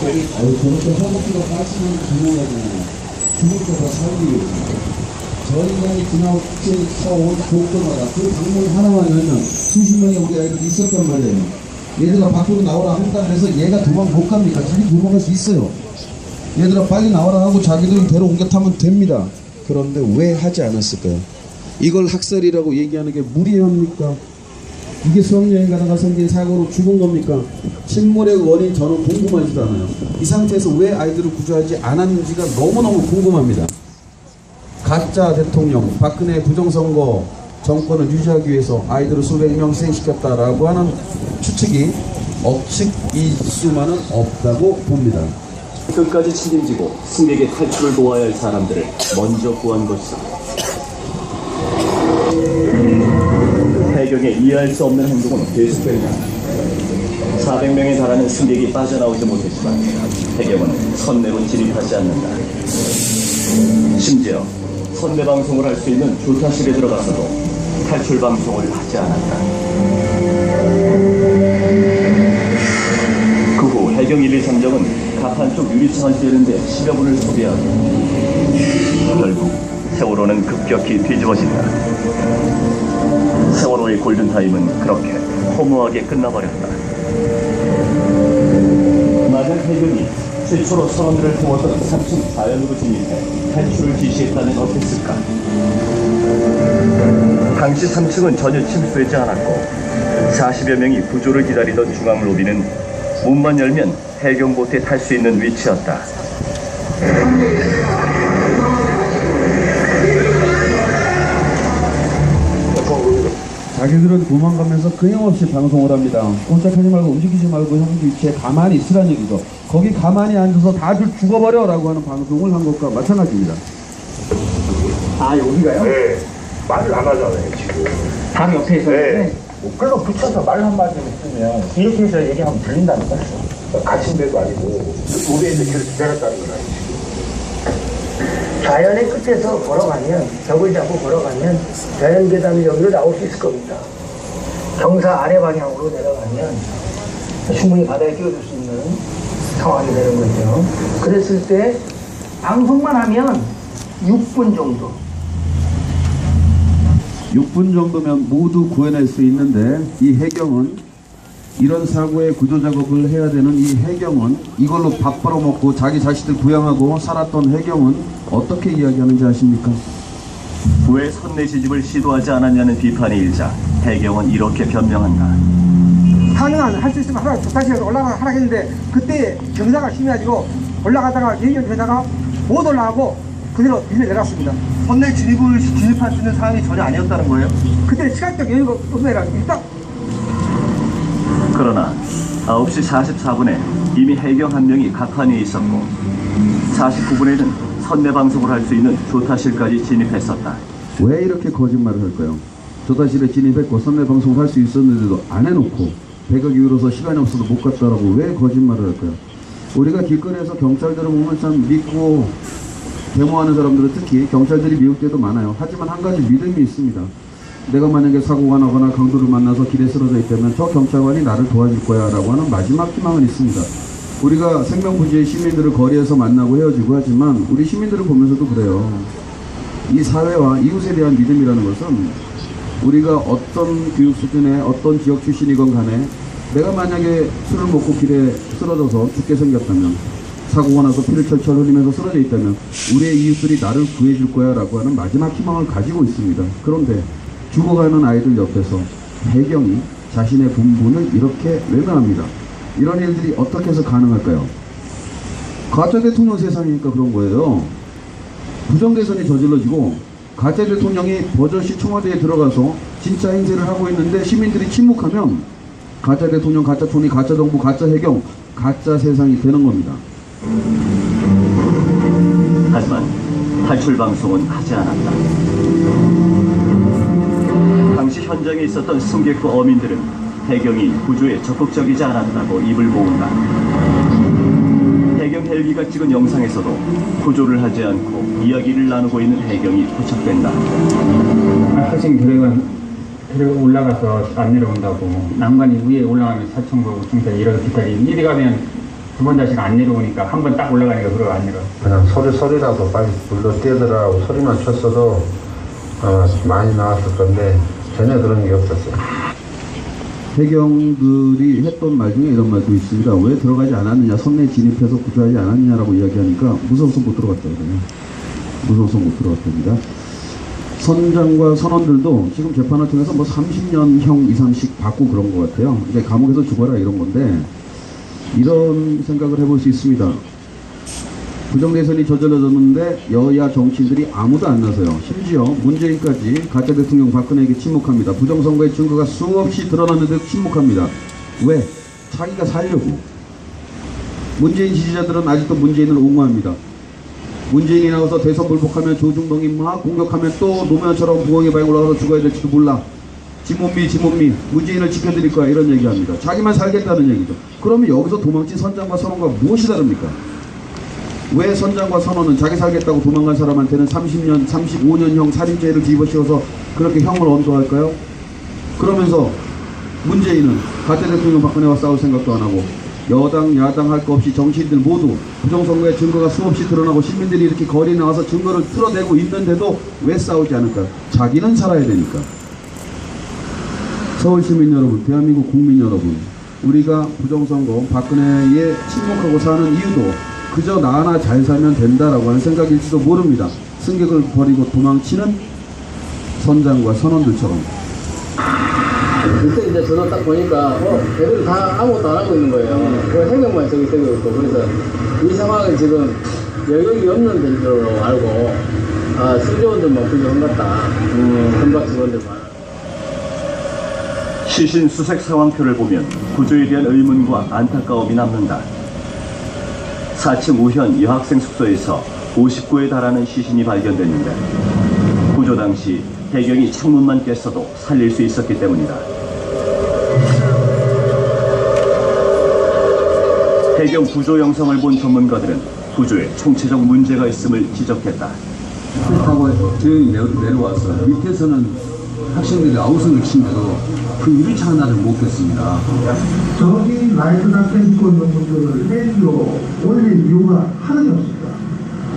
저렇게 허벅지가 빠지면 죽어가잖아요. 죽을까봐 살기 위해서. 저 인간이 지나쳐온 교육도마다 그 방문 하나만 열면 수십 명의 우리 아이들이 있었단 말이에요. 얘들아 밖으로 나오라 한다 해서 얘가 도망 못 갑니까? 자기 도망갈 수 있어요. 얘들아 빨리 나와라 하고 자기들이 배로 옮겨 타면 됩니다. 그런데 왜 하지 않았을까요? 이걸 학살이라고 얘기하는 게 무리합니까? 이게 수학여행 가다가 생긴 사고로 죽은 겁니까? 침몰의 원인 저는 궁금하지도 않아요. 이 상태에서 왜 아이들을 구조하지 않았는지가 너무너무 궁금합니다. 가짜 대통령, 박근혜 부정선거 정권을 유지하기 위해서 아이들을 수백 명 희생시켰다라고 하는 추측이 억측일 수만은 없다고 봅니다. 끝까지 책임지고 승객의 탈출을 도와야 할 사람들을 먼저 구한 것이다. 해경의 이해할 수 없는 행동은 계속된다. 400명에 달하는 승객이 빠져나오지 못했지만 해경은 선내로 진입하지 않는다. 심지어 선내 방송을 할 수 있는 조타실에 들어가서도 탈출 방송을 하지 않았다. 그 후 해경 1, 2, 3정은 갑판 쪽 유리창을 찌르는데 10여 분을 소비하고 결국 세월호는 급격히 뒤집어진다. 세월호의 골든타임은 그렇게 허무하게 끝나버렸다. 만약 해경이 최초로 선원들을 태웠던 3층 자연으로 진입해 탈출을 지시했다면 어땠을까? 당시 3층은 전혀 침수되지 않았고 40여 명이 구조를 기다리던 중앙 로비는 문만 열면 해경보트에 탈 수 있는 위치였다. 자기들은 도망가면서 끊임없이 방송을 합니다. 꼼짝하지 말고 움직이지 말고 형 위치에 가만히 있으라는 얘기죠. 거기 가만히 앉아서 다들 죽어버려 라고 하는 방송을 한 것과 마찬가지입니다. 아, 여기가요? 네. 말을 안 하잖아요, 지금. 바로 옆에 있었는데? 네. 뭐 끌어 붙여서 말 한마디 했으면 이렇게 해서 얘기하면 들린다니까? 갇힌 데도 아니고 도대에서 계속 기다렸다는 건 아니지. 자연의 끝에서 걸어가면, 벽을 잡고 걸어가면 자연계단이 여기로 나올 수 있을 겁니다. 경사 아래 방향으로 내려가면 충분히 바다에 끼워줄 수 있는 상황이 되는 거죠. 그랬을 때 방송만 하면 6분 정도. 6분 정도면 모두 구해낼 수 있는데 이 해경은 이런 사고의 구조 작업을 해야 되는 이 해경은 이걸로 밥 벌어먹고 자기 자식들 부양하고 살았던 해경은 어떻게 이야기하는지 아십니까? 왜 선내 진입을 시도하지 않았냐는 비판이 일자 해경은 이렇게 변명한다. 가능한 할 수 있으면 하라 다시 올라가 하라 했는데 그때 경사가 심해가지고 올라가다가 예견 되다가 못 올라가고 그대로 밀려 내렸습니다. 선내 진입할 수 있는 상황이 전혀 아니었다는 거예요? 그때 시간적 여유가 없네라 일단. 그러나 9시 44분에 이미 해경 한 명이 갑판에 있었고 49분에는 선내 방송을 할 수 있는 조타실까지 진입했었다. 왜 이렇게 거짓말을 할까요? 조타실에 진입했고 선내 방송을 할 수 있었는데도 안 해놓고 배가 기울어서 시간이 없어서 못 갔다라고 왜 거짓말을 할까요? 우리가 길거리에서 경찰들을 보면 참 믿고 데모하는 사람들은 특히 경찰들이 미울 때도 많아요. 하지만 한 가지 믿음이 있습니다. 내가 만약에 사고가 나거나 강도를 만나서 길에 쓰러져 있다면 저 경찰관이 나를 도와줄 거야 라고 하는 마지막 희망은 있습니다. 우리가 생명부지의 시민들을 거리에서 만나고 헤어지고 하지만 우리 시민들을 보면서도 그래요. 이 사회와 이웃에 대한 믿음이라는 것은 우리가 어떤 교육 수준의 어떤 지역 출신이건 간에 내가 만약에 술을 먹고 길에 쓰러져서 죽게 생겼다면 사고가 나서 피를 철철 흘리면서 쓰러져 있다면 우리의 이웃들이 나를 구해줄 거야 라고 하는 마지막 희망을 가지고 있습니다. 그런데 죽어가는 아이들 옆에서 해경이 자신의 본분을 이렇게 외면합니다. 이런 일들이 어떻게 해서 가능할까요? 가짜 대통령 세상이니까 그런 거예요. 부정대선이 저질러지고 가짜 대통령이 버젓이 청와대에 들어가서 진짜 행세를 하고 있는데 시민들이 침묵하면 가짜 대통령, 가짜 총리, 가짜 정부, 가짜 해경, 가짜 세상이 되는 겁니다. 하지만 탈출 방송은 하지 않았다. 당시 현장에 있었던 승객과 어민들은 해경이 구조에 적극적이지 않았다고 입을 모은다. 해경 헬기가 찍은 영상에서도 구조를 하지 않고 이야기를 나누고 있는 해경이 포착된다. 사실 데리고 올라가서 안 내려온다고 난관이 위에 올라가면 사청보고 중사 이렇게 기다리고 이리 가면 두 번 다시 안 내려오니까 한 번 딱 올라가니까 그러고 안 내려와. 그냥 소리라도 빨리 불러 뛰어들어라고 소리만 쳤어도 많이 나왔을 건데 전혀 그런 게 없었어요. 해경들이 했던 말 중에 이런 말도 있습니다. 왜 들어가지 않았느냐, 선내 진입해서 구조하지 않았느냐라고 이야기하니까 무서워서 못 들어갔다거든요. 무서워서 못 들어갔답니다. 선장과 선원들도 지금 재판을 통해서 뭐 30년형 이상씩 받고 그런 것 같아요. 이제 감옥에서 죽어라 이런 건데, 이런 생각을 해볼 수 있습니다. 부정대선이 저질러졌는데 여야 정치인들이 아무도 안 나서요. 심지어 문재인까지 가짜 대통령 박근혜에게 침묵합니다. 부정선거의 증거가 수없이 드러났는데도 침묵합니다. 왜? 자기가 살려고. 문재인 지지자들은 아직도 문재인을 옹호합니다. 문재인이 나와서 대선 불복하면 조중동이 막 공격하면 또 노무현처럼 부엉이 바위 올라가서 죽어야 될지도 몰라. 지몬미 문재인을 지켜드릴 거야 이런 얘기합니다. 자기만 살겠다는 얘기죠. 그러면 여기서 도망친 선장과 선원과 무엇이 다릅니까? 왜 선장과 선원은 자기 살겠다고 도망간 사람한테는 30년, 35년형 살인죄를 뒤집어씌워서 그렇게 형을 언도할까요? 그러면서 문재인은 가짜 대통령 박근혜와 싸울 생각도 안 하고 여당, 야당 할 거 없이 정치인들 모두 부정선거의 증거가 수없이 드러나고 시민들이 이렇게 거리에 나와서 증거를 틀어대고 있는데도 왜 싸우지 않을까? 자기는 살아야 되니까. 서울 시민 여러분, 대한민국 국민 여러분, 우리가 부정선거 박근혜에 침묵하고 사는 이유도 그저 나 하나 잘 살면 된다라고 하는 생각일지도 모릅니다. 승객을 버리고 도망치는 선장과 선원들처럼. 그때 이제 저도 딱 보니까 애들이 다 아무것도 안 하고 있는 거예요. 그 해경만 저기 되고 있고. 그래서 이 상황은 지금 여력이 없는 데로 알고 승조원들만 부족한 것 같다. 선박 직원들만. 시신 수색 상황표를 보면 구조에 대한 의문과 안타까움이 남는다. 4층 우현 여학생 숙소에서 59에 달하는 시신이 발견됐는데 구조 당시 해경이 창문만 깼어도 살릴 수 있었기 때문이다. 해경 구조 영상을 본 전문가들은 구조에 총체적 문제가 있음을 지적했다. 타고 조용히 내려와서 밑에서는 학생들이 아우성을 치면서 그 유리차 하나를 못 깼습니다. 저기 라이프 자켓 입고 있는 분들을 헬기로 올릴 이유가 하나도 없습니다.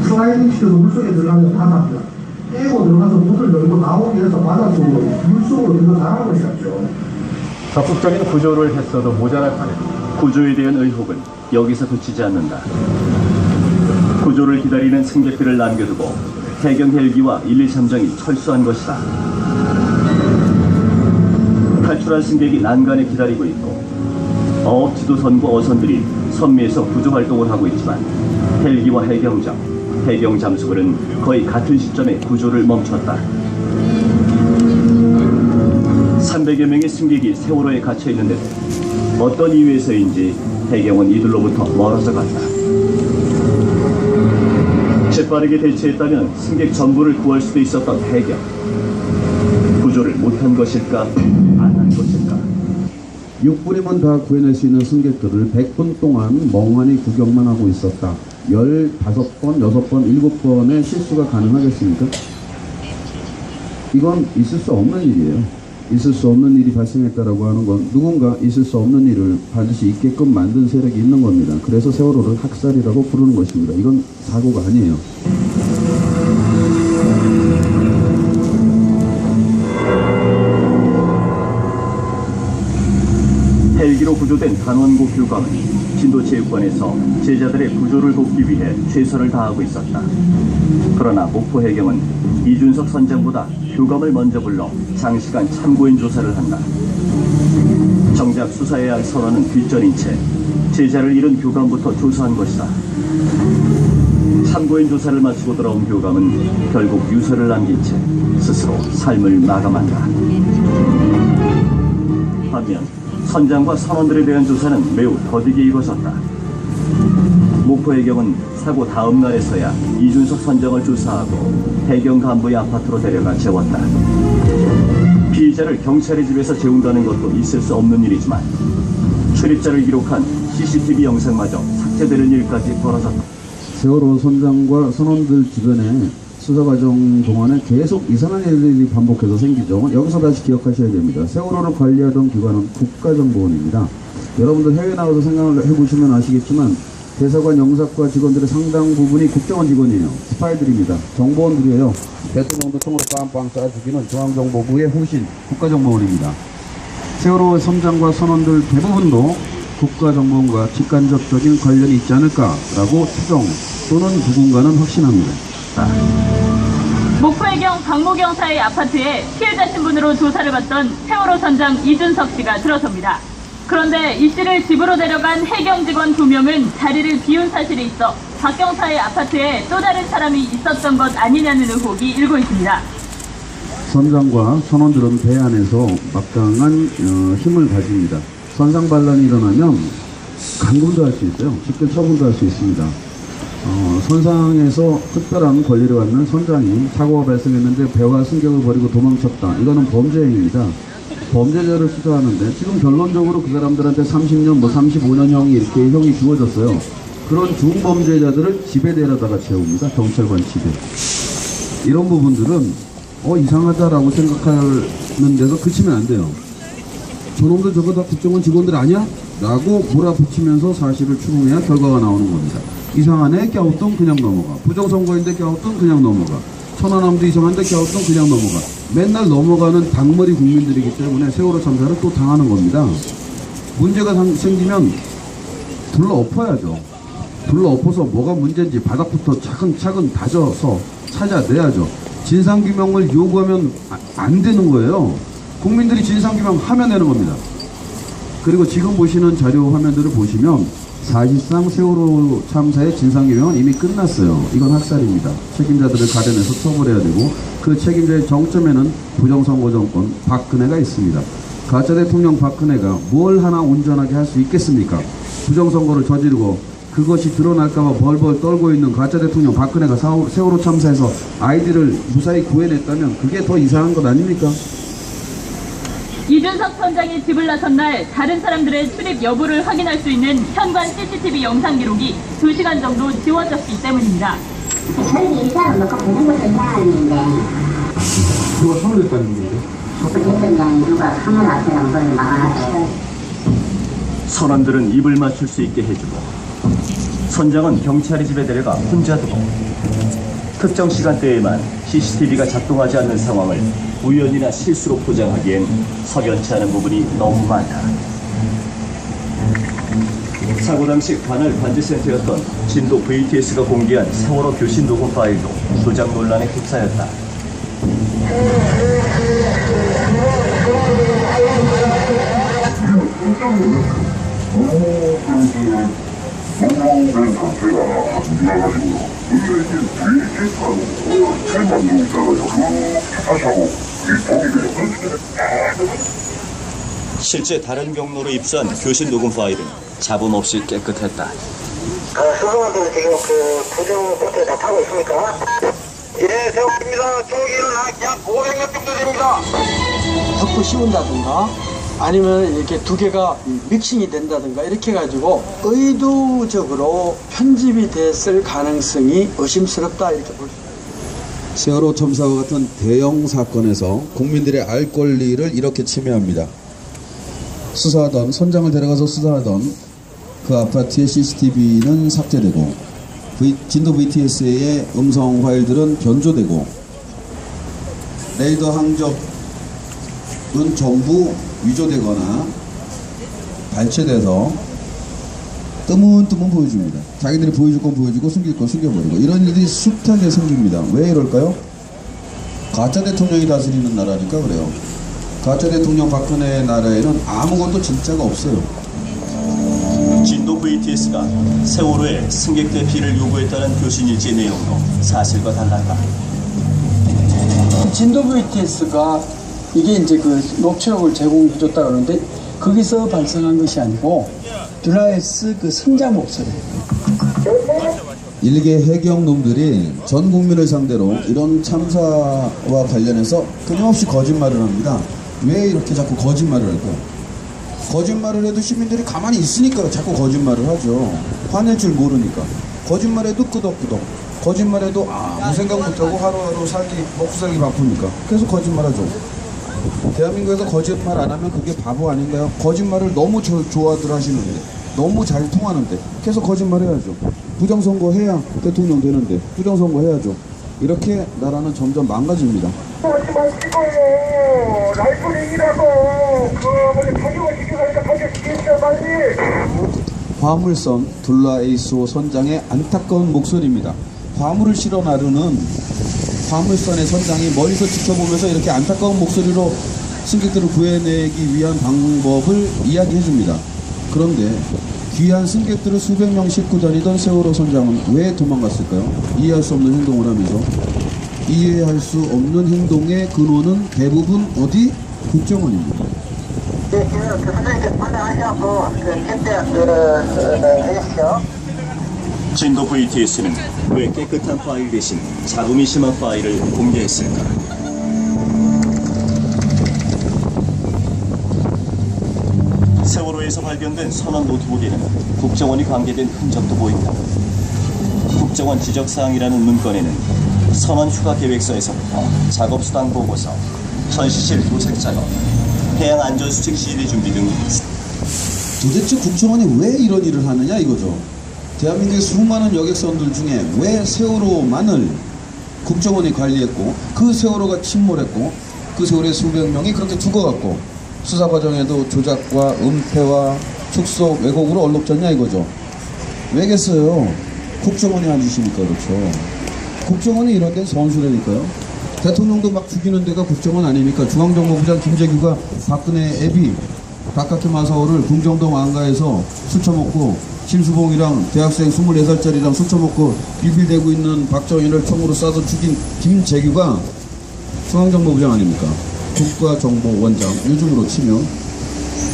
슬라이딩 시켜서 물속에 들어가면 다 납니다. 깨고 들어가서 문을 열고 나오기 위해서 바닥으로 물속으로 들어가는 것이었죠. 적극적인 구조를 했어도 모자랄 판입니다. 구조에 대한 의혹은 여기서 그치지 않는다. 구조를 기다리는 승객들을 남겨두고 해경 헬기와 123정이 철수한 것이다. 탈출한 승객이 난간에 기다리고 있고 어업지도선과 어선들이 선미에서 구조활동을 하고 있지만 헬기와 해경 잠수부는 거의 같은 시점에 구조를 멈췄다. 300여 명의 승객이 세월호에 갇혀있는데도 어떤 이유에서인지 해경은 이들로부터 멀어져 갔다. 재빠르게 대처했다면 승객 전부를 구할 수도 있었던 해경. 구조를 못한 것일까? 안 한 것일까? 6분이면 다 구해낼 수 있는 승객들을 100분 동안 멍하니 구경만 하고 있었다. 15번, 6번, 7번의 실수가 가능하겠습니까? 이건 있을 수 없는 일이에요. 있을 수 없는 일이 발생했다라고 하는 건 누군가 있을 수 없는 일을 반드시 있게끔 만든 세력이 있는 겁니다. 그래서 세월호를 학살이라고 부르는 것입니다. 이건 사고가 아니에요. 헬기로 구조된 단원고 교감은 진도체육관에서 제자들의 구조를 돕기 위해 최선을 다하고 있었다. 그러나 목포 해경은 이준석 선장보다 교감을 먼저 불러 장시간 참고인 조사를 한다. 정작 수사해야 할 선원은 뒷전인 채 제자를 잃은 교감부터 조사한 것이다. 참고인 조사를 마치고 돌아온 교감은 결국 유서를 남긴 채 스스로 삶을 마감한다. 반면 선장과 선원들에 대한 조사는 매우 더디게 이루어졌다. 목포 해경은 사고 다음 날에서야 이준석 선장을 조사하고 해경 간부의 아파트로 데려가 재웠다. 피의자를 경찰의 집에서 재운다는 것도 있을 수 없는 일이지만 출입자를 기록한 CCTV 영상마저 삭제되는 일까지 벌어졌다. 세월호 선장과 선원들 주변에 수사 과정 동안에 계속 이상한 일들이 반복해서 생기죠. 여기서 다시 기억하셔야 됩니다. 세월호를 관리하던 기관은 국가정보원입니다. 여러분들 해외 나가서 생각을 해보시면 아시겠지만 대사관 영사과 직원들의 상당 부분이 국정원 직원이에요. 스파이들입니다. 정보원들이에요. 대통령도 총으로 빵빵 쏴 죽이는 중앙정보부의 후신 국가정보원입니다. 세월호 선장과 선원들 대부분도 국가정보원과 직간접적인 관련이 있지 않을까라고 추정 또는 누군가는 확신합니다. 목포해경 박모경사의 아파트에 피해자 신분으로 조사를 받던 세월호 선장 이준석 씨가 들어섭니다. 그런데 이 씨를 집으로 데려간 해경 직원 2명은 자리를 비운 사실이 있어 박 경사의 아파트에 또 다른 사람이 있었던 것 아니냐는 의혹이 일고 있습니다. 선장과 선원들은 배 안에서 막강한 힘을 가집니다. 선상 반란이 일어나면 감금도 할 수 있어요. 직권 처분도 할 수 있습니다. 선상에서 특별한 권리를 갖는 선장이 사고가 발생했는데 배와 승객을 버리고 도망쳤다. 이거는 범죄 행위입니다. 범죄자를 수사하는데 지금 결론적으로 그 사람들한테 30년, 35년형이 이렇게 형이 주어졌어요. 그런 중범죄자들을 집에 데려다가 채웁니다. 경찰관 집에. 이런 부분들은 이상하다라고 생각하는데서 그치면 안 돼요. 저놈들 저거 다 국정원 직원들 아니야? 라고 몰아붙이면서 사실을 추궁해야 결과가 나오는 겁니다. 이상하네? 갸우뚱 그냥 넘어가. 부정선거인데 갸우뚱 그냥 넘어가. 천안함도 이상한데 갸우뚱 그냥 넘어가. 맨날 넘어가는 닭머리 국민들이기 때문에 세월호 참사를 또 당하는 겁니다. 문제가 생기면 둘러엎어야죠. 둘러엎어서 뭐가 문제인지 바닥부터 차근차근 다져서 찾아내야죠. 진상규명을 요구하면 안 되는 거예요. 국민들이 진상규명 하면 되는 겁니다. 그리고 지금 보시는 자료 화면들을 보시면 사실상 세월호 참사의 진상규명은 이미 끝났어요. 이건 학살입니다. 책임자들을 가려내서 처벌해야 되고 그 책임자의 정점에는 부정선거 정권 박근혜가 있습니다. 가짜 대통령 박근혜가 뭘 하나 온전하게 할 수 있겠습니까? 부정선거를 저지르고 그것이 드러날까봐 벌벌 떨고 있는 가짜 대통령 박근혜가 세월호 참사에서 아이들을 무사히 구해냈다면 그게 더 이상한 것 아닙니까? 이준석 선장이 집을 나선 날 다른 사람들의 출입 여부를 확인할 수 있는 현관 CCTV 영상 기록이 2시간 정도 지워졌기 때문입니다. 저희 일자로 놓고 보는 것을 해야 하는데 누가 손을 댔다는 얘기죠? 대통령이 누가 사물 앞에랑 그걸 막아놨어요. 선원들은 입을 맞출 수 있게 해주고 선장은 경찰이 집에 데려가 혼자 두고 특정 시간대에만 CCTV가 작동하지 않는 상황을 우연이나 실수로 포장하기엔 석연치 않은 부분이 너무 많다. 사고 당시 관할 관제센터였던 진도 VTS가 공개한 세월호 교신 녹음 파일도 조작 논란에 휩싸였다. 실제 다른 경로로 입수한 교신 녹음 파일은 잡음 없이 깨끗했다. 수송원들 지금 부정 보트에 다 타고 있습니까? 예, 세월입니다. 저기는 약 500명 정도 됩니다. 덮고 씌운다든가 아니면 이렇게 두 개가 믹싱이 된다든가 이렇게 해가지고 의도적으로 편집이 됐을 가능성이 의심스럽다 이렇게 볼 수 있습니다. 세월호 참사와 같은 대형 사건에서 국민들의 알 권리를 이렇게 침해합니다. 수사하던 선장을 데려가서 수사하던 그 아파트의 CCTV는 삭제되고 진도 VTS의 음성 파일들은 변조되고 레이더 항적은 전부 위조되거나 발췌돼서 뜨문뜨문 보여줍니다. 자기들이 보여줄 건 보여주고 숨길 건 숨겨버리고 이런 일들이 숱하게 생깁니다. 왜 이럴까요? 가짜 대통령이 다스리는 나라니까 그래요. 가짜 대통령 박근혜 나라에는 아무것도 진짜가 없어요. 진도 VTS가 세월호에 승객들 피를 요구했다는 교신일지 내용도 사실과 달랐다. 진도 VTS가 이게 이제 그 녹취록을 제공해줬다 그러는데 거기서 발생한 것이 아니고 듀라에스 그 선장 목소리. 일개 해경놈들이 전 국민을 상대로 이런 참사와 관련해서 끊임없이 거짓말을 합니다. 왜 이렇게 자꾸 거짓말을 할까요? 거짓말을 해도 시민들이 가만히 있으니까 자꾸 거짓말을 하죠. 화낼 줄 모르니까. 거짓말해도 끄덕끄덕. 거짓말해도 아무 생각 못하고 하루하루 먹고 살기 바쁘니까 계속 거짓말하죠. 대한민국에서 거짓말 안 하면 그게 바보 아닌가요? 거짓말을 너무 좋아들 하시는데, 너무 잘 통하는데 계속 거짓말 해야죠. 부정선거 해야 대통령 되는데 부정선거 해야죠. 이렇게 나라는 점점 망가집니다. 하지 마시고 라이프링이라고 타격을 시켜가니까 타격시키죠 빨리. 화물선 둘라 에이스호 선장의 안타까운 목소리입니다. 화물을 실어 나르는 화물선의 선장이 멀리서 지켜보면서 이렇게 안타까운 목소리로 승객들을 구해내기 위한 방법을 이야기해 줍니다. 그런데 귀한 승객들을 수백 명 싣고 다니던 세월호 선장은 왜 도망갔을까요? 이해할 수 없는 행동을 하면서. 이해할 수 없는 행동의 근원은 대부분 어디? 국정원입니다. 네, 지금 선생님께서 판단하셔서 그때 해주십시오. 진도 VTS는 왜 깨끗한 파일 대신 잡음이 심한 파일을 공개했을까? 세월호에서 발견된 선원 노트북에는 국정원이 관계된 흔적도 보인다. 국정원 지적사항이라는 문건에는 선원 휴가 계획서에서부터 작업수당 보고서, 전시실 도색 작업, 해양안전수칙 CD 준비 등. 도대체 국정원이 왜 이런 일을 하느냐 이거죠. 대한민국의 수많은 여객선들 중에 왜 세월호만을 국정원이 관리했고, 그 세월호가 침몰했고, 그 세월호에 수백 명이 그렇게 죽어갔고, 수사 과정에도 조작과 은폐와 축소, 왜곡으로 얼룩졌냐 이거죠. 왜겠어요? 국정원이 안 주시니까 그렇죠. 국정원이 이런 데 선수라니까요. 대통령도 막 죽이는 데가 국정원 아닙니까? 중앙정보부장 김재규가 박근혜 애비 박학기 마사오를 궁정동 안가에서 술 처먹고, 심수봉이랑 대학생 24살짜리랑 술 처먹고 빌빌대고 있는 박정희를 총으로 쏴서 죽인 김재규가 중앙정보부장 아닙니까? 국가정보원장, 요즘으로 치면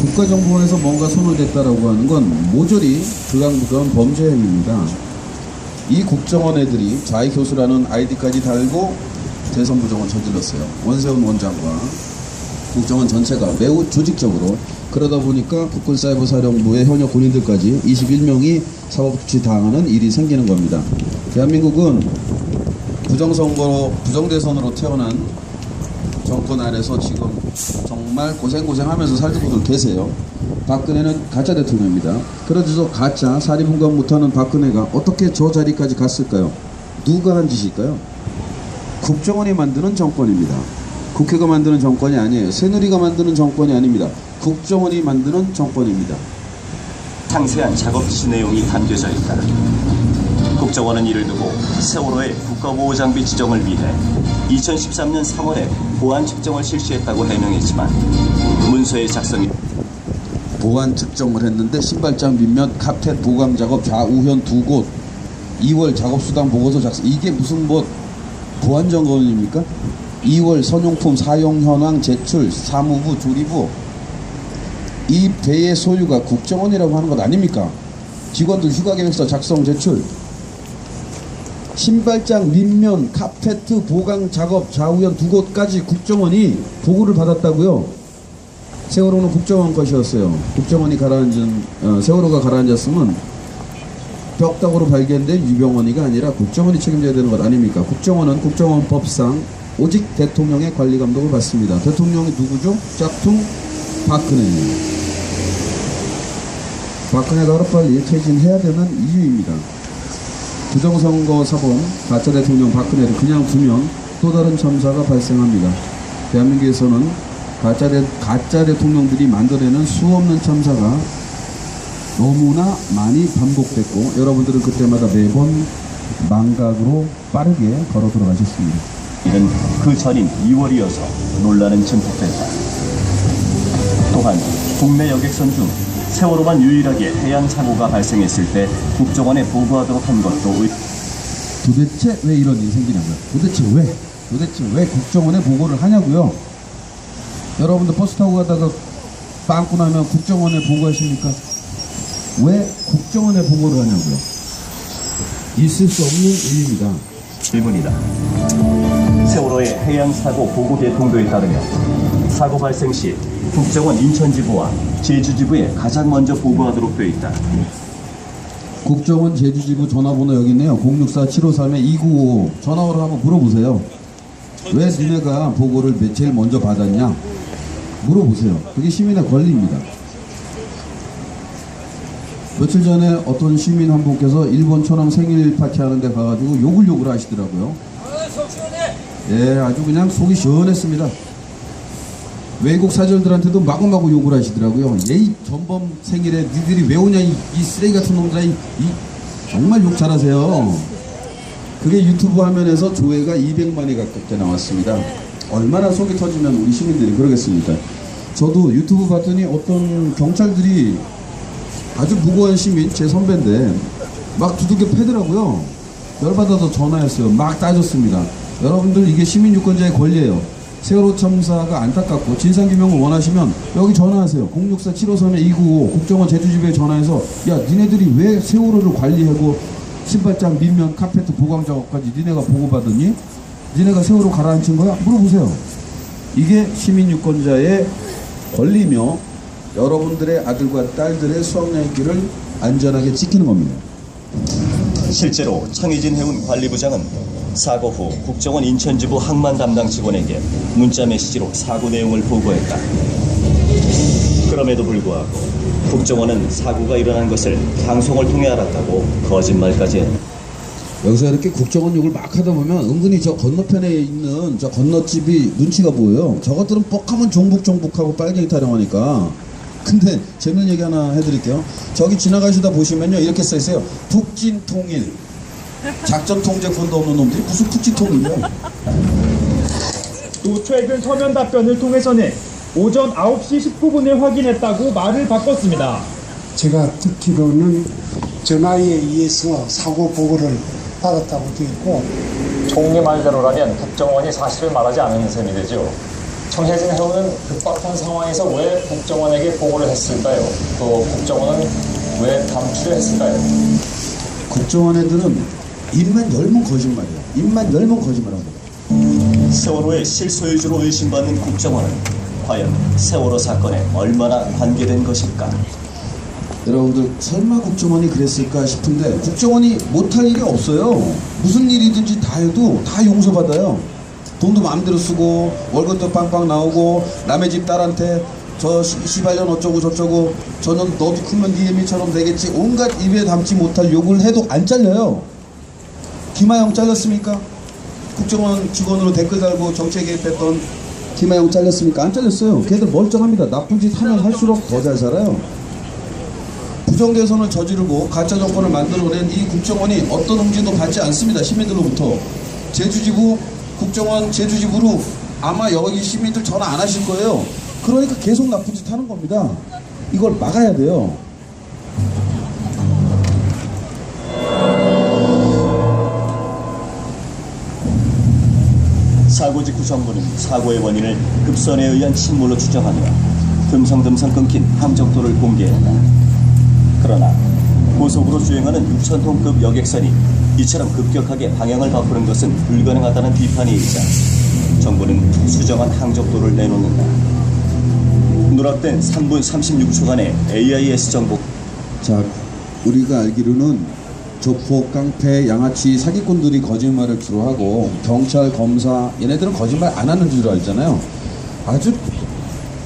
국가정보원에서 뭔가 손을 댔다라고 하는 건 모조리 극악무도한 범죄 행위입니다. 이 국정원 애들이 자위교수라는 아이디까지 달고 대선 부정을 저질렀어요. 원세훈 원장과 국정원 전체가 매우 조직적으로. 그러다 보니까 국군사이버사령부의 현역 군인들까지 21명이 사법조치 당하는 일이 생기는 겁니다. 대한민국은 부정선거로, 부정대선으로 태어난 정권 아래서 지금 정말 고생하면서 살고 계세요. 박근혜는 가짜 대통령입니다. 그래서 가짜 사리분간 못하는 박근혜가 어떻게 저 자리까지 갔을까요? 누가 한 짓일까요? 국정원이 만드는 정권입니다. 국회가 만드는 정권이 아니에요. 새누리가 만드는 정권이 아닙니다. 국정원이 만드는 정권입니다. 상세한 작업 지시 내용이 담겨져 있다. 국정원은 이를 두고 세월호의 국가보호장비 지정을 위해 2013년 3월에 보안 측정을 실시했다고 해명했지만, 문서의 작성이 보안 측정을 했는데 신발장 밑면 카펫 보강 작업 좌우현 2곳 2월 작업수당 보고서 작성, 이게 무슨 뭐 보안 점검입니까? 2월 선용품 사용 현황 제출 사무부 조리부, 이 배의 소유가 국정원이라고 하는 것 아닙니까? 직원들 휴가계획서 작성 제출, 신발장 밑면 카페트 보강 작업 좌우현 2곳까지 국정원이 보고를 받았다고요? 세월호는 국정원 것이었어요. 국정원이 가라앉은, 세월호가 가라앉았으면 벽닥으로 발견된 유병원이가 아니라 국정원이 책임져야 되는 것 아닙니까? 국정원은 국정원법상 오직 대통령의 관리 감독을 받습니다. 대통령이 누구죠? 짝퉁 박근혜예요. 박근혜가 하루빨리 퇴진해야 되는 이유입니다. 부정선거 사범 가짜 대통령 박근혜를 그냥 두면 또 다른 참사가 발생합니다. 대한민국에서는 가짜 대통령들이 만들어내는 수없는 참사가 너무나 많이 반복됐고, 여러분들은 그때마다 매번 망각으로 빠르게 걸어 들어가셨습니다. 이는 그 전인 2월이어서 논란은 증폭됐다. 또한 국내 여객선 중 세월호만 유일하게 해양 사고가 발생했을 때 국정원에 보고하도록 한 것도 도대체 왜 이런 일이 생기냐고요? 도대체 왜 국정원에 보고를 하냐고요? 여러분들 버스 타고 가다가 빵꾸 나면 국정원에 보고하십니까? 왜 국정원에 보고를 하냐고요? 있을 수 없는 일입니다. 질문이다. 세월호의 해양사고 보고 계통도에 따르면 사고 발생 시 국정원 인천지부와 제주지부에 가장 먼저 보고하도록 되어 있다. 국정원 제주지부 전화번호 여기 있네요. 064-753-2955 전화로 한번 물어보세요. 왜 니네가 보고를 제일 먼저 받았냐? 물어보세요. 그게 시민의 권리입니다. 며칠 전에 어떤 시민 한 분께서 일본 초남 생일 파티 하는데 가가지고 욕을 하시더라고요. 예, 아주 그냥 속이 시원했습니다. 외국 사절들한테도 마구마구 욕을 하시더라고요. 이 전범 생일에 니들이 왜 오냐, 이 쓰레기 같은 놈들아, 정말 욕 잘하세요. 그게 유튜브 화면에서 조회가 200만이 가깝게 나왔습니다. 얼마나 속이 터지면 우리 시민들이 그러겠습니까? 저도 유튜브 봤더니 어떤 경찰들이 아주 무고한 시민, 제 선배인데 막 두들겨 패더라고요. 열받아서 전화했어요. 막 따졌습니다. 여러분들, 이게 시민유권자의 권리예요. 세월호 참사가 안타깝고 진상규명을 원하시면 여기 전화하세요. 064-753-295 국정원 제주지부에 전화해서, 야, 니네들이 왜 세월호를 관리하고 신발장, 밑면, 카페트, 보강 작업까지 니네가 보고받았니? 니네가 세월호 가라앉힌 거야? 물어보세요. 이게 시민유권자의 권리며 여러분들의 아들과 딸들의 수학여행길을 안전하게 지키는 겁니다. 실제로 청해진 해운 관리부장은 사고 후 국정원 인천지부 항만 담당 직원에게 문자 메시지로 사고 내용을 보고했다. 그럼에도 불구하고 국정원은 사고가 일어난 것을 방송을 통해 알았다고 거짓말까지 했다. 여기서 이렇게 국정원 욕을 막 하다 보면 은근히 저 건너편에 있는 저 건너집이 눈치가 보여요. 저것들은 뻑하면 종북하고 빨갱이 타령하니까. 근데 재밌는 얘기 하나 해드릴게요. 저기 지나가시다 보시면요, 이렇게 써있어요. 북진통일. 작전통제권도 없는 놈들이 무슨 북진통일이야. 또 최근 서면 답변을 통해서는 오전 9시 19분에 확인했다고 말을 바꿨습니다. 제가 듣기로는 전화에 의해서 사고 보고를 받았다고 되어 있고, 총리 말대로라면 국정원이 사실을 말하지 않은 셈이 되죠. 청해진 해운은 급박한 상황에서 왜 국정원에게 보고를 했을까요? 또 국정원은 왜 감추려 했을까요? 국정원 애들은 입만 열면 거짓말이에요. 입만 열면 거짓말합니다. 세월호의 실소유주로 의심받는 국정원은 과연 세월호 사건에 얼마나 관계된 것일까? 여러분들, 설마 국정원이 그랬을까 싶은데 국정원이 못할 일이 없어요. 무슨 일이든지 다 해도 다 용서받아요. 돈도 마음대로 쓰고 월급도 빵빵 나오고 남의 집 딸한테 저 시발년 어쩌고 저쩌고 저는 너도 크면 네 애미처럼 되겠지, 온갖 입에 담지 못할 욕을 해도 안 잘려요. 김하영 잘렸습니까? 국정원 직원으로 댓글 달고 정치에 개입했던 김하영 잘렸습니까? 안 잘렸어요. 걔들 멀쩡합니다. 나쁜 짓 하면 할수록 더 잘 살아요. 부정대선을 저지르고 가짜 정권을 만들어낸 이 국정원이 어떤 흠집도 받지 않습니다. 시민들로부터. 제주지부, 국정원 제주지부로 아마 여기 시민들 전화 안 하실 거예요. 그러니까 계속 나쁜 짓 하는 겁니다. 이걸 막아야 돼요. 사고 직후 정부는 사고의 원인을 급선에 의한 침몰로 추정하며 듬성듬성 끊긴 항적도를 공개했다. 그러나 고속으로 주행하는 6,000톤급 여객선이 이처럼 급격하게 방향을 바꾸는 것은 불가능하다는 비판이 일자 정부는 수정한 항적도를 내놓는다. 누락된 3분 36초간의 AIS 정보. 자, 우리가 알기로는 조폭, 깡패, 양아치, 사기꾼들이 거짓말을 주로 하고 경찰, 검사, 얘네들은 거짓말 안 하는 줄 알잖아요. 아주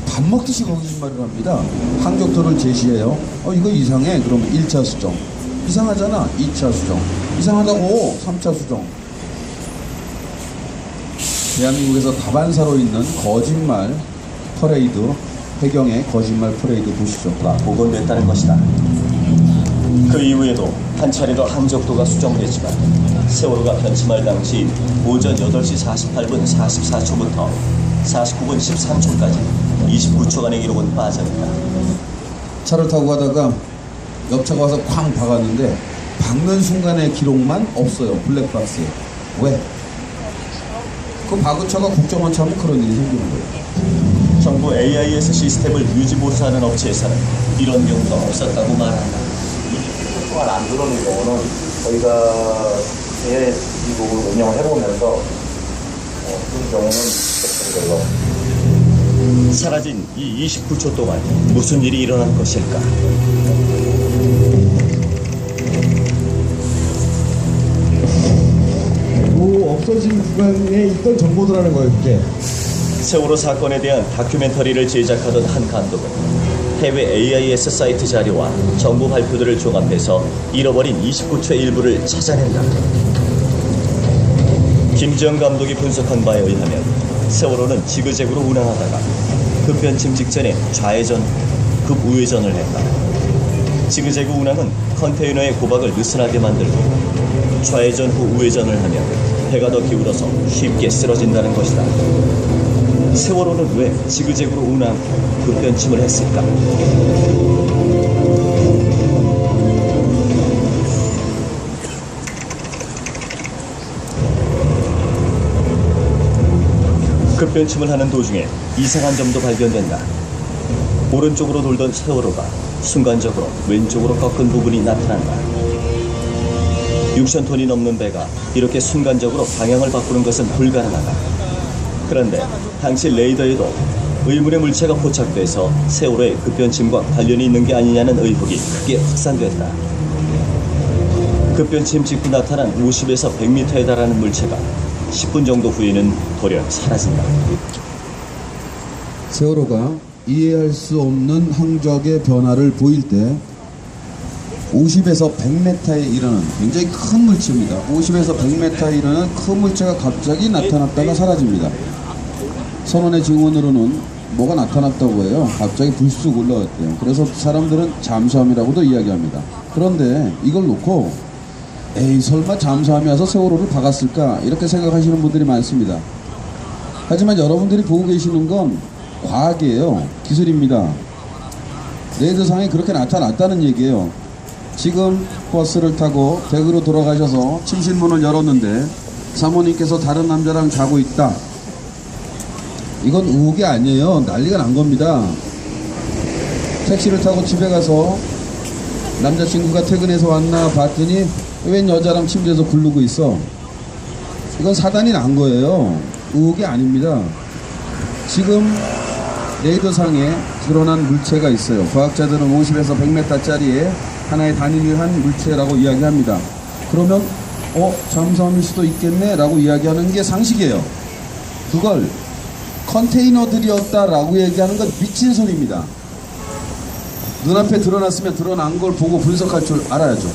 밥 먹듯이 거짓말을 합니다. 항적도를 제시해요. 이거 이상해. 그러면 1차 수정. 이상하잖아. 2차 수정. 이상하다고 3차 수정. 대한민국에서 다반사로 있는 거짓말 퍼레이드, 해경의 거짓말 퍼레이드 보시죠. 복원됐다는 것이다. 그 이후에도 한 차례로 항적도가 수정됐지만 세월호가 변침할 당시 오전 8시 48분 44초부터 49분 13초까지 29초간의 기록은 빠져있다. 차를 타고 가다가 옆차가 와서 쾅 박았는데 박는 순간의 기록만 없어요. 블랙박스에. 왜? 그 박은 차가 국정원 차면 그런 일이 생기는 거예요. 정부 AIS 시스템을 유지보수하는 업체에서는 이런 경우가 없었다고 말한다. 통화를 안 들어오는 경우는 저희가 이 부분을 운영을 해보면서 그런 경우는 없던 걸로. 사라진 이 29초 동안 무슨 일이 일어난 것일까? 없어진 구간에 있던 정보들하는 거예요, 그게. 세월호 사건에 대한 다큐멘터리를 제작하던 한 감독은 해외 AIS 사이트 자료와 정부 발표들을 종합해서 잃어버린 29초의 일부를 찾아낸다. 김지영 감독이 분석한 바에 의하면 세월호는 지그재그로 운항하다가 급변침 직전에 좌회전, 급우회전을 했다. 지그재그 운항은 컨테이너의 고박을 느슨하게 만들고 좌회전 후 우회전을 하면 배가 더 기울어서 쉽게 쓰러진다는 것이다. 세월호는 왜 지그재그로 운항, 급변침을 했을까? 급변침을 하는 도중에 이상한 점도 발견된다. 오른쪽으로 돌던 세월호가 순간적으로 왼쪽으로 꺾은 부분이 나타난다. 6,000톤이 넘는 배가 이렇게 순간적으로 방향을 바꾸는 것은 불가능하다. 그런데 당시 레이더에도 의문의 물체가 포착돼서 세월호의 급변침과 관련이 있는 게 아니냐는 의혹이 크게 확산됐다. 급변침 직후 나타난 50에서 100m에 달하는 물체가 10분 정도 후에는 돌연 사라진다. 세월호가 이해할 수 없는 항적의 변화를 보일 때 50에서 100m에 이르는 굉장히 큰 물체입니다. 50에서 100m에 이르는 큰 물체가 갑자기 나타났다가 사라집니다. 선원의 증언으로는 뭐가 나타났다고 해요. 갑자기 불쑥 올라왔대요. 그래서 사람들은 잠수함이라고도 이야기합니다. 그런데 이걸 놓고 에이 설마 잠수함이 와서 세월호를 박았을까 이렇게 생각하시는 분들이 많습니다. 하지만 여러분들이 보고 계시는 건 과학이에요. 기술입니다. 레이더상에 그렇게 나타났다는 얘기예요. 지금 버스를 타고 댁으로 돌아가셔서 침실문을 열었는데 사모님께서 다른 남자랑 자고 있다. 이건 의혹이 아니에요. 난리가 난 겁니다. 택시를 타고 집에 가서 남자친구가 퇴근해서 왔나 봤더니 웬 여자랑 침대에서 굴르고 있어. 이건 사단이 난 거예요. 의혹이 아닙니다. 지금 레이더상에 드러난 물체가 있어요. 과학자들은 50에서 100m짜리의 하나의 단위를 한 물체라고 이야기합니다. 그러면 잠수함일 수도 있겠네 라고 이야기하는 게 상식이에요. 그걸 컨테이너들이었다라고 얘기하는 건 미친 소리입니다. 눈앞에 드러났으면 드러난 걸 보고 분석할 줄 알아야죠.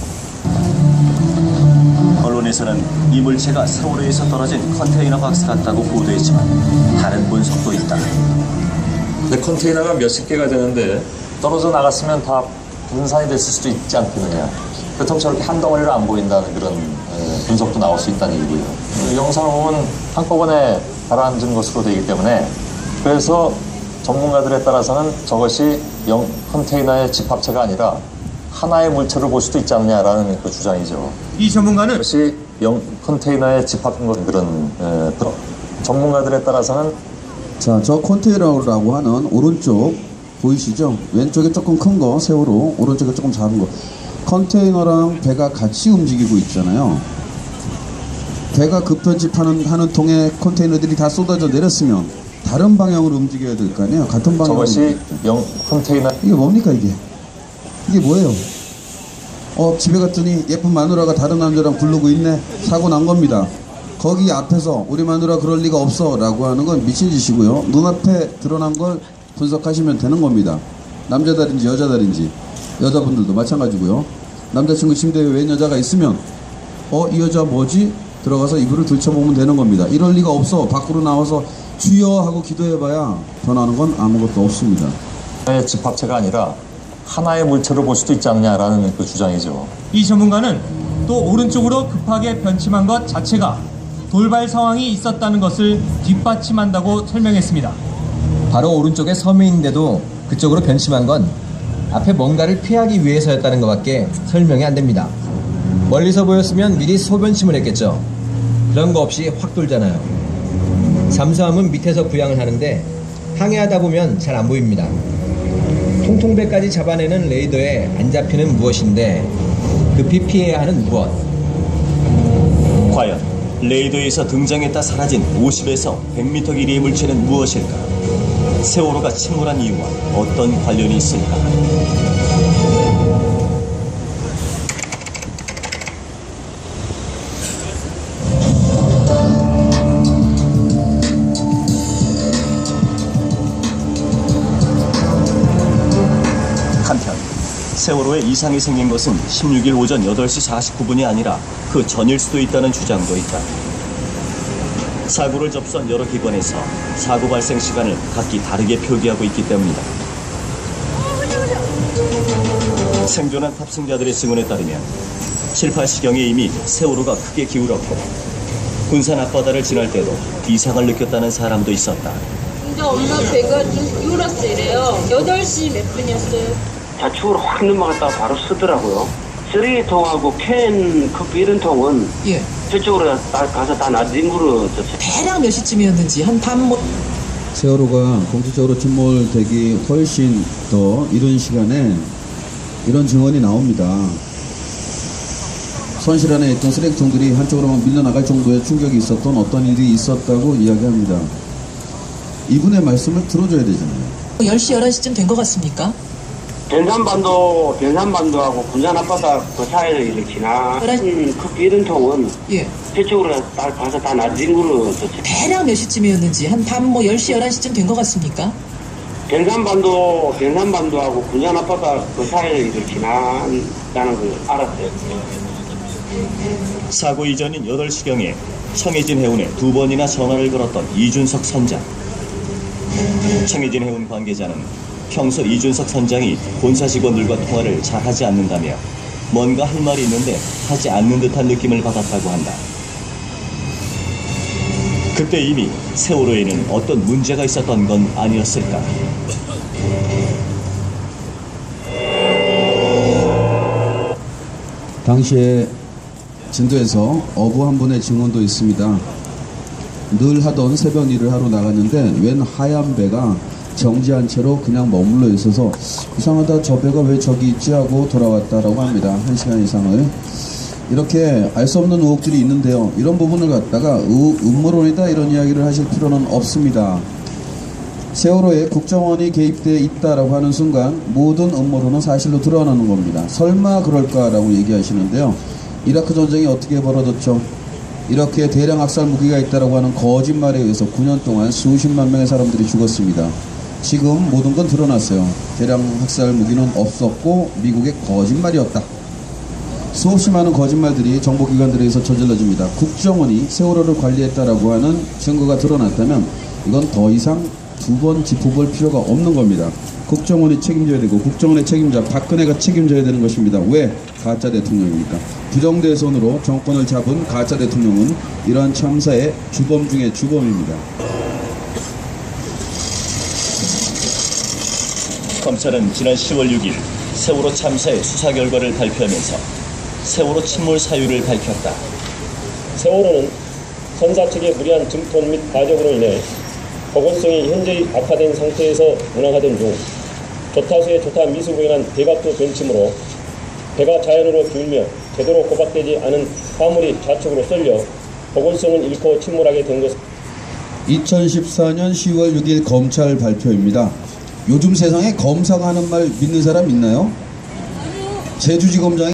언론에서는 이 물체가 세월호에서 떨어진 컨테이너 박스 같다고 보도했지만 다른 분석도 있다. 근데 컨테이너가 몇십 개가 되는데 떨어져 나갔으면 다 분산이 됐을 수도 있지 않겠느냐. 그렇다고 저렇게 한 덩어리로 안 보인다는 그런 분석도 나올 수 있다는 얘기고요. 영상을 보면 한꺼번에 가라앉은 것으로 되기 때문에 그래서 전문가들에 따라서는 저것이 컨테이너의 집합체가 아니라 하나의 물체를 볼 수도 있지 않느냐라는 그 주장이죠. 이 전문가는 그것이 컨테이너의 집합인 것 그런 전문가들에 따라서는 자, 저 컨테이너라고 하는 오른쪽 보이시죠? 왼쪽에 조금 큰 거 세월호, 오른쪽에 조금 작은 거. 컨테이너랑 배가 같이 움직이고 있잖아요. 배가 급변집하는 통에 컨테이너들이 다 쏟아져 내렸으면 다른 방향으로 움직여야 될 거 아니에요? 같은 방향으로. 저것이 컨테이너. 이게 뭡니까 이게? 이게 뭐예요? 집에 갔더니 예쁜 마누라가 다른 남자랑 부르고 있네. 사고 난 겁니다. 거기 앞에서 우리 마누라 그럴 리가 없어 라고 하는 건 미친 짓이고요. 눈앞에 드러난 걸 분석하시면 되는 겁니다. 남자다른지 여자다른지. 여자분들도 마찬가지고요. 남자친구 침대에 웬 여자가 있으면 이 여자 뭐지? 들어가서 이불을 들춰보면 되는 겁니다. 이럴 리가 없어. 밖으로 나와서 주여 하고 기도해봐야 변하는 건 아무것도 없습니다. 하나의 집합체가 아니라 하나의 물체를 볼 수도 있지 않느냐라는 그 주장이죠. 이 전문가는 또 오른쪽으로 급하게 변침한 것 자체가 돌발 상황이 있었다는 것을 뒷받침한다고 설명했습니다. 바로 오른쪽에 섬이 있는데도 그쪽으로 변침한 건 앞에 뭔가를 피하기 위해서였다는 것밖에 설명이 안 됩니다. 멀리서 보였으면 미리 소변침을 했겠죠. 그런 거 없이 확 돌잖아요. 잠수함은 밑에서 부양을 하는데 항해하다 보면 잘 안 보입니다. 통통배까지 잡아내는 레이더에 안 잡히는 무엇인데 급히 피해야 하는 무엇? 과연 레이더에서 등장했다 사라진 50에서 100m 길이의 물체는 무엇일까? 세월호가 침몰한 이유와 어떤 관련이 있을까? 세월호에 이상이 생긴 것은 16일 오전 8시 49분이 아니라 그 전일 수도 있다는 주장도 있다. 사고를 접수한 여러 기관에서 사고 발생 시간을 각기 다르게 표기하고 있기 때문이다. 생존한 탑승자들의 증언에 따르면 7, 8시경에 이미 세월호가 크게 기울었고 군산 앞바다를 지날 때도 이상을 느꼈다는 사람도 있었다. 근데 엄마 배가 좀 기울었어 이래요. 8시 몇 분이었어요? 좌측으로 확 넘어갔다가 바로 서더라고요. 쓰레기통하고 캔 커피 이런 통은 저쪽으로 가서 다 놔진 거로 대략 몇 시쯤이었는지 한 밤 뭐. 세월호가 공식적으로 침몰되기 훨씬 더 이른 시간에 이런 증언이 나옵니다. 선실 안에 있던 쓰레기통들이 한쪽으로만 밀려나갈 정도의 충격이 있었던 어떤 일이 있었다고 이야기합니다. 이분의 말씀을 들어줘야 되잖아요. 10시, 11시쯤 된 것 같습니까? 변산반도하고 군산 앞바다 그 사이를 이렇게 지나간 커피 이런 통은 저쪽으로 가서 다 놔진 거로 대략 몇 시쯤이었는지 한 밤 뭐 10시, 11시쯤 된 것 같습니까? 변산반도하고 군산 앞바다 그 사이를 이렇게 지나가는 걸 알았어요. 사고 이전인 8시경에 청해진 해운에 2번이나 전화를 걸었던 이준석 선장. 청해진 해운 관계자는 평소 이준석 선장이 본사 직원들과 통화를 잘 하지 않는다며 뭔가 할 말이 있는데 하지 않는 듯한 느낌을 받았다고 한다. 그때 이미 세월호에는 어떤 문제가 있었던 건 아니었을까? 당시에 진도에서 어부 한 분의 증언도 있습니다. 늘 하던 새벽 일을 하러 나갔는데 웬 하얀 배가 정지한 채로 그냥 머물러 있어서 이상하다, 저 배가 왜 저기 있지 하고 돌아왔다라고 합니다. 1시간 이상을. 이렇게 알 수 없는 의혹들이 있는데요. 이런 부분을 갖다가 음모론이다 이런 이야기를 하실 필요는 없습니다. 세월호에 국정원이 개입되어 있다라고 하는 순간 모든 음모론은 사실로 드러나는 겁니다. 설마 그럴까라고 얘기하시는데요. 이라크 전쟁이 어떻게 벌어졌죠? 이렇게 대량 학살 무기가 있다라고 하는 거짓말에 의해서 9년 동안 수십만 명의 사람들이 죽었습니다. 지금 모든 건 드러났어요. 대량 학살 무기는 없었고 미국의 거짓말이었다. 수없이 많은 거짓말들이 정보기관들에 의해서 저질러집니다. 국정원이 세월호를 관리했다라고 하는 증거가 드러났다면 이건 더 이상 두 번 짚어볼 필요가 없는 겁니다. 국정원이 책임져야 되고 국정원의 책임자 박근혜가 책임져야 되는 것입니다. 왜? 가짜 대통령입니까? 부정대의 손으로 정권을 잡은 가짜 대통령은 이러한 참사의 주범 중에 주범입니다. 검찰은 지난 10월 6일 세월호 참사의 수사 결과를 발표하면서 세월호 침몰 사유를 밝혔다. 세월호는 선사 측의 무리한 증통 및 가적으로 인해 보건성이 현저히 악화된 상태에서 운항하던 중 조타수의 조타 미수로 인한 대각도 변침으로 배가 자연으로 기울며 제대로 고박되지 않은 화물이 좌측으로 쏠려 보건성을 잃고 침몰하게 된 것. 2014년 10월 6일 검찰 발표입니다. 요즘 세상에 검사가 하는 말 믿는 사람 있나요? 제주지검장이